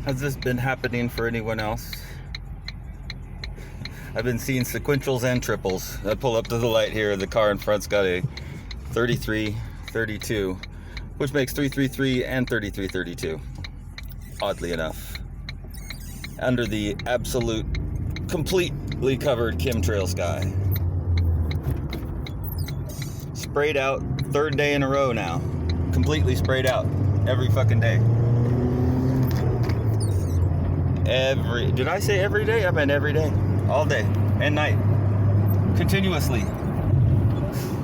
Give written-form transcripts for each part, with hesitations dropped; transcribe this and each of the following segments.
Has this been happening for anyone else? I've been seeing sequentials and triples. I pull up to the light here. The car in front's got a 3332, which makes 333 and 3332. Oddly enough, under the absolute, completely covered chemtrail sky. Sprayed out, third day in a row now. Completely sprayed out, every fucking day. Did I say every day? I meant every day. All day and night. Continuously.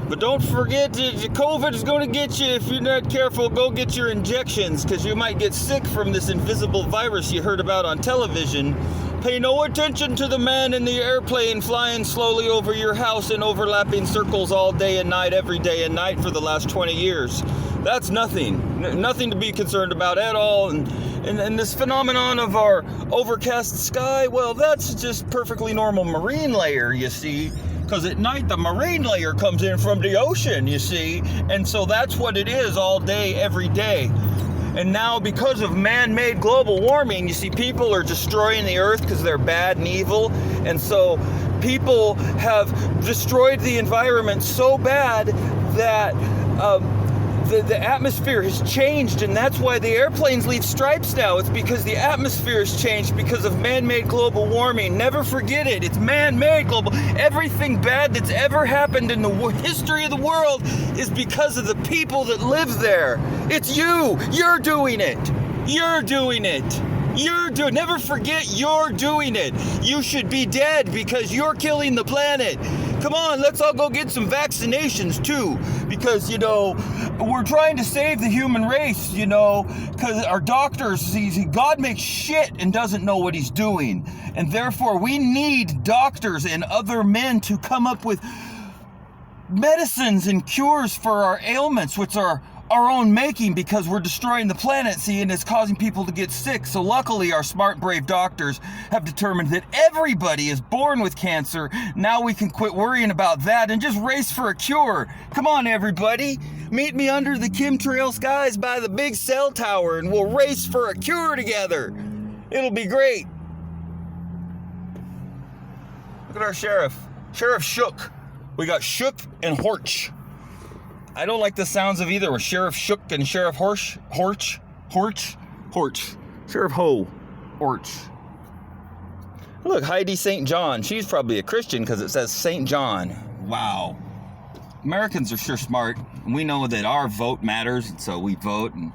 But don't forget that COVID is going to get you if you're not careful. Go get your injections, because you might get sick from this invisible virus you heard about on television. Pay no attention to the man in the airplane flying slowly over your house in overlapping circles all day and night, every day and night for the last 20 years. That's nothing. Nothing to be concerned about at all. And this phenomenon of our overcast sky, well, that's just perfectly normal marine layer, you see. Because at night, the marine layer comes in from the ocean, you see. And so that's what it is all day, every day. And now, because of man-made global warming, you see, people are destroying the earth because they're bad and evil. And so people have destroyed the environment so bad that the atmosphere has changed, and that's why the airplanes leave stripes now. It's because the atmosphere has changed because of man-made global warming. Never forget it. It's man-made global. Everything bad that's ever happened in the history of the world is because of the people that live there. It's you. You're doing it. You're doing it. Never forget you're doing it. You should be dead because you're killing the planet. Come on, let's all go get some vaccinations too, because, we're trying to save the human race, because our doctors, God makes shit and doesn't know what he's doing. And therefore, we need doctors and other men to come up with medicines and cures for our ailments, which are our own making, because we're destroying the planet, and it's causing people to get sick. So luckily, our smart, brave doctors have determined that everybody is born with cancer. Now we can quit worrying about that and just race for a cure. Come on, everybody. Meet me under the chemtrail skies by the big cell tower, and we'll race for a cure together. It'll be great. Look at our sheriff. Sheriff Shook. We got Shook and Horch. I don't like the sounds of either. We're Sheriff Shook and Sheriff Horch. Sheriff Ho. Horch. Look, Heidi St. John. She's probably a Christian because it says St. John. Wow. Americans are sure smart. And we know that our vote matters, and so we vote, and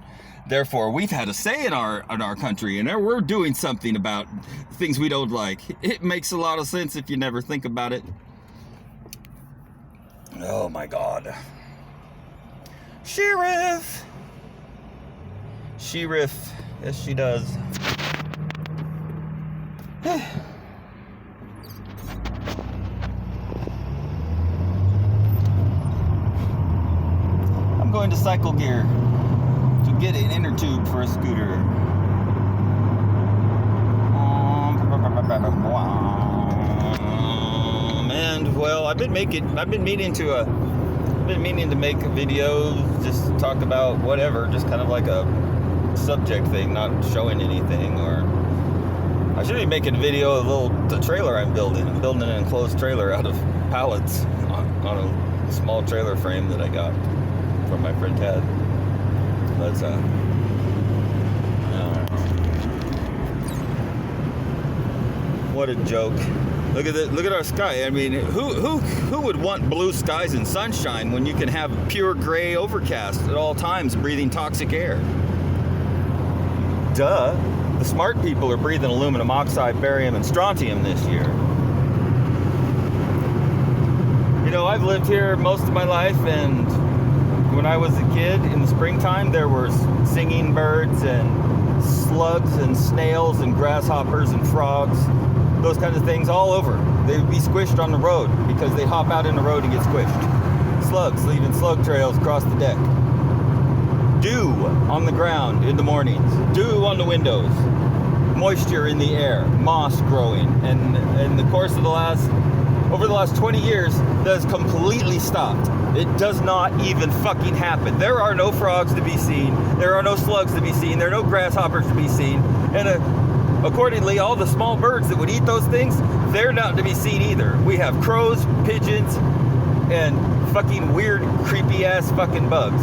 therefore we've had a say in our country, and we're doing something about things we don't like. It makes a lot of sense if you never think about it. Oh my God. Sheriff. Yes, she does. I'm going to Cycle Gear to get an inner tube for a scooter. And well, I've been meaning to make videos, just talk about whatever, just kind of like a subject thing, not showing anything. Or I should be making a video of the trailer I'm building. I'm building an enclosed trailer out of pallets on a small trailer frame that I got from my friend Ted. But what a joke. Look at our sky. I mean, who would want blue skies and sunshine when you can have pure gray overcast at all times, breathing toxic air? Duh. The smart people are breathing aluminum oxide, barium, and strontium this year. I've lived here most of my life, and when I was a kid in the springtime, there were singing birds and slugs and snails and grasshoppers and frogs. Those kinds of things all over. They would be squished on the road because they hop out in the road and get squished. Slugs leaving slug trails across the deck. Dew on the ground in the mornings. Dew on the windows. Moisture in the air. Moss growing. And in the course of over the last 20 years, that has completely stopped. It does not even fucking happen. There are no frogs to be seen. There are no slugs to be seen. There are no grasshoppers to be seen. And accordingly, all the small birds that would eat those things, they're not to be seen either. We have crows, pigeons, and fucking weird, creepy ass fucking bugs.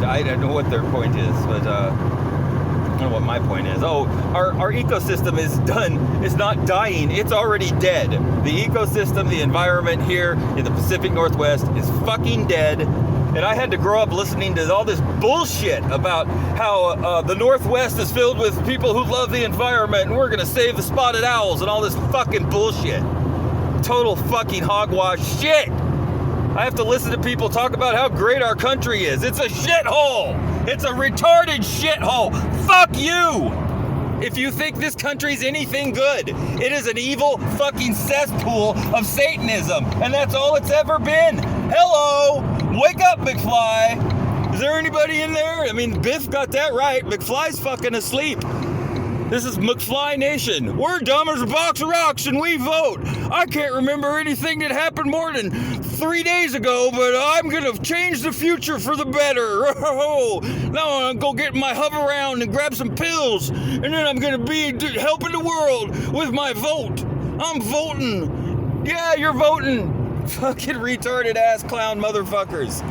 I don't know what their point is, but I don't know what my point is. Oh, our ecosystem is done. It's not dying. It's already dead. The ecosystem, the environment here in the Pacific Northwest is fucking dead. And I had to grow up listening to all this bullshit about how the Northwest is filled with people who love the environment and we're going to save the spotted owls and all this fucking bullshit. Total fucking hogwash shit. I have to listen to people talk about how great our country is. It's a shithole. It's a retarded shithole. Fuck you. If you think this country's anything good, it is an evil fucking cesspool of Satanism. And that's all it's ever been. Hello. Wake up, McFly. Is there anybody in there? I mean, Biff got that right. McFly's fucking asleep. This is McFly Nation. We're dumb as a box of rocks and we vote. I can't remember anything that happened more than 3 days ago, but I'm gonna change the future for the better. Now I'm gonna get my hover around and grab some pills, and then I'm gonna be helping the world with my vote. I'm voting. Yeah, you're voting. Fucking retarded ass clown motherfuckers.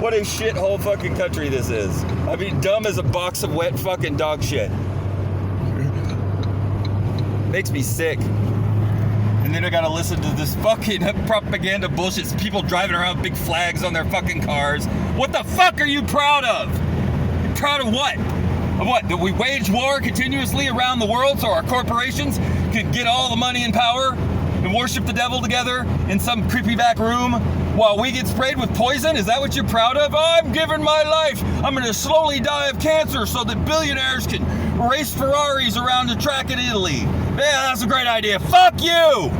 What a shithole fucking country this is. I mean, dumb as a box of wet fucking dog shit. Makes me sick. And then I gotta listen to this fucking propaganda bullshit. People driving around with big flags on their fucking cars. What the fuck are you proud of? You proud of what? Of what? That we wage war continuously around the world so our corporations can get all the money and power and worship the devil together in some creepy back room while we get sprayed with poison? Is that what you're proud of? I'm giving my life. I'm going to slowly die of cancer so that billionaires can race Ferraris around the track in Italy. Yeah, that's a great idea. Fuck you!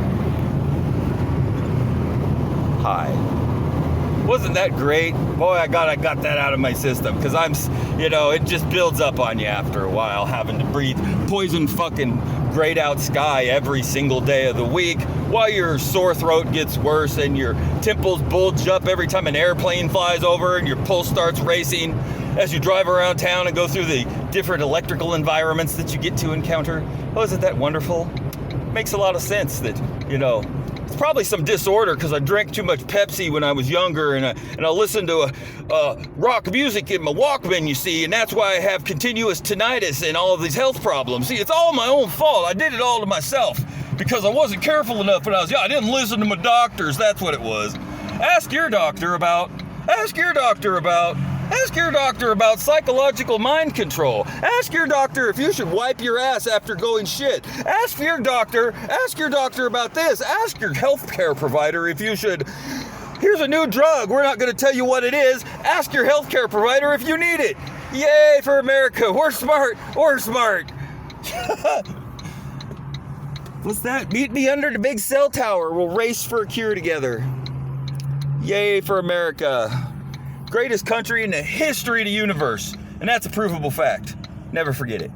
Hi. Wasn't that great? Boy, I got that out of my system, because it just builds up on you after a while, having to breathe poison fucking grayed out sky every single day of the week, while your sore throat gets worse and your temples bulge up every time an airplane flies over and your pulse starts racing as you drive around town and go through the different electrical environments that you get to encounter. Oh, isn't that wonderful? Makes a lot of sense that, it's probably some disorder because I drank too much Pepsi when I was younger, and I listened to rock music in my Walkman, you see, and that's why I have continuous tinnitus and all of these health problems. See, it's all my own fault. I did it all to myself because I wasn't careful enough when I was young. I didn't listen to my doctors. That's what it was. Ask your doctor about psychological mind control. Ask your doctor if you should wipe your ass after going shit. Ask your doctor about this. Ask your healthcare provider if you should. Here's a new drug. We're not going to tell you what it is. Ask your healthcare provider if you need it. Yay for America. We're smart. What's that? Meet me under the big cell tower. We'll race for a cure together. Yay for America. Greatest country in the history of the universe. And that's a provable fact. Never forget it.